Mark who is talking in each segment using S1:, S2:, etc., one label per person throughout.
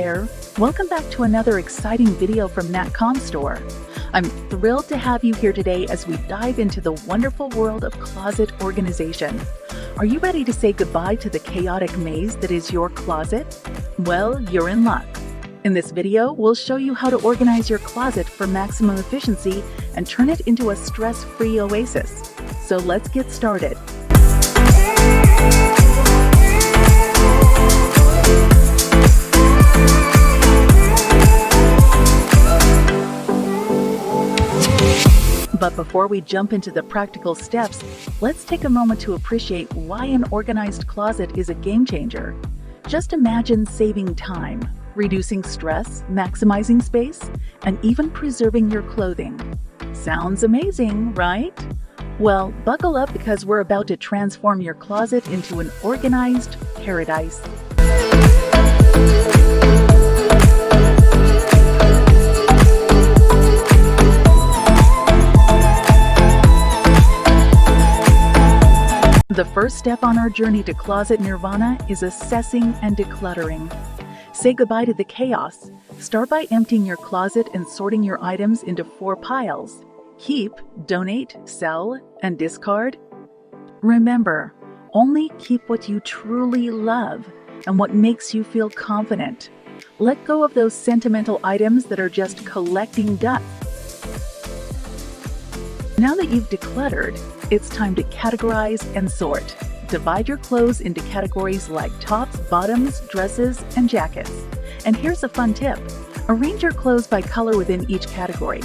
S1: there! Welcome back to another exciting video from Natcom Store. I'm thrilled to have you here today as we dive into the wonderful world of closet organization. Are you ready to say goodbye to the chaotic maze that is your closet? Well, you're in luck. In this video, we'll show you how to organize your closet for maximum efficiency and turn it into a stress-free oasis. So let's get started. But before we jump into the practical steps, let's take a moment to appreciate why an organized closet is a game changer. Just imagine saving time, reducing stress, maximizing space, and even preserving your clothing. Sounds amazing, right? Well, buckle up because we're about to transform your closet into an organized paradise. The first step on our journey to closet nirvana is assessing and decluttering. Say goodbye to the chaos. Start by emptying your closet and sorting your items into 4 piles. Keep, donate, sell, and discard. Remember, only keep what you truly love and what makes you feel confident. Let go of those sentimental items that are just collecting dust. Now that you've decluttered, it's time to categorize and sort. Divide your clothes into categories like tops, bottoms, dresses, and jackets. And here's a fun tip. Arrange your clothes by color within each category.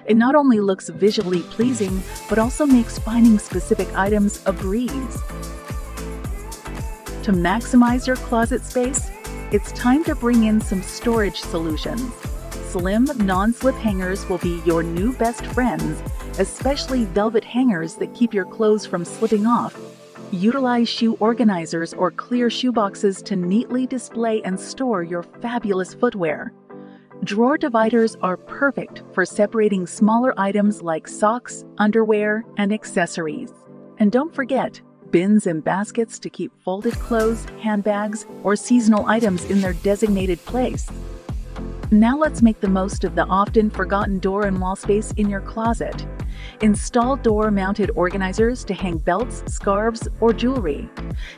S1: It not only looks visually pleasing, but also makes finding specific items a breeze. To maximize your closet space, it's time to bring in some storage solutions. Slim, non-slip hangers will be your new best friends, especially velvet hangers that keep your clothes from slipping off. Utilize shoe organizers or clear shoe boxes to neatly display and store your fabulous footwear. Drawer dividers are perfect for separating smaller items like socks, underwear, and accessories. And don't forget, bins and baskets to keep folded clothes, handbags, or seasonal items in their designated place. Now let's make the most of the often forgotten door and wall space in your closet. Install door-mounted organizers to hang belts, scarves, or jewelry.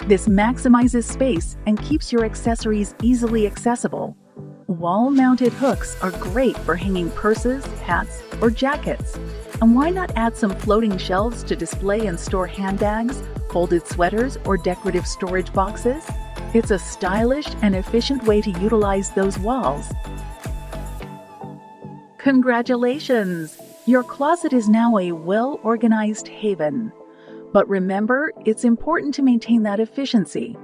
S1: This maximizes space and keeps your accessories easily accessible. Wall-mounted hooks are great for hanging purses, hats, or jackets. And why not add some floating shelves to display and store handbags, folded sweaters, or decorative storage boxes? It's a stylish and efficient way to utilize those walls. Congratulations! Your closet is now a well-organized haven. But remember, it's important to maintain that efficiency.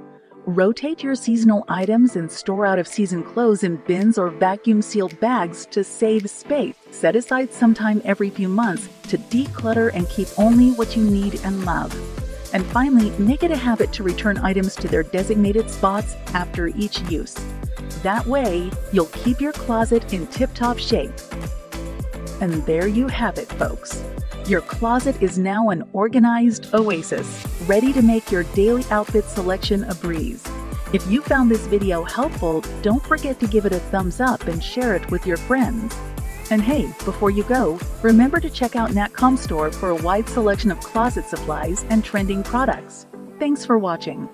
S1: Rotate your seasonal items and store out-of-season clothes in bins or vacuum-sealed bags to save space. Set aside some time every few months to declutter and keep only what you need and love. And finally, make it a habit to return items to their designated spots after each use. That way, you'll keep your closet in tip-top shape. And there you have it, folks. Your closet is now an organized oasis, ready to make your daily outfit selection a breeze. If you found this video helpful, don't forget to give it a thumbs up and share it with your friends. And hey, before you go, remember to check out Natcom Store for a wide selection of closet supplies and trending products. Thanks for watching.